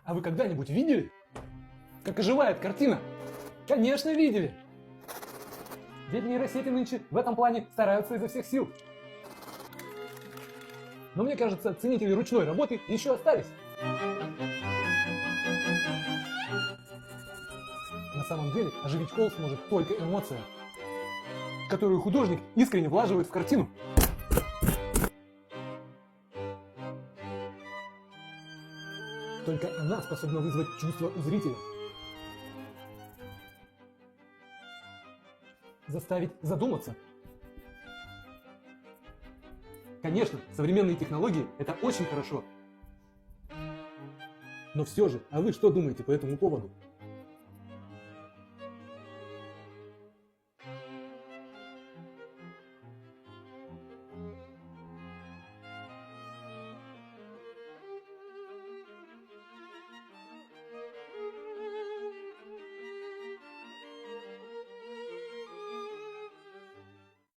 А вы когда-нибудь видели, как оживает картина? Конечно, видели. Ведь нейросети нынче в этом плане стараются изо всех сил. Но мне кажется, ценители ручной работы еще остались. На самом деле, оживить холст может только эмоция, которую художник искренне влаживает в картину. Только она способна вызвать чувство у зрителя. Заставить задуматься. Конечно, современные технологии – это очень хорошо. Но все же, а вы что думаете по этому поводу?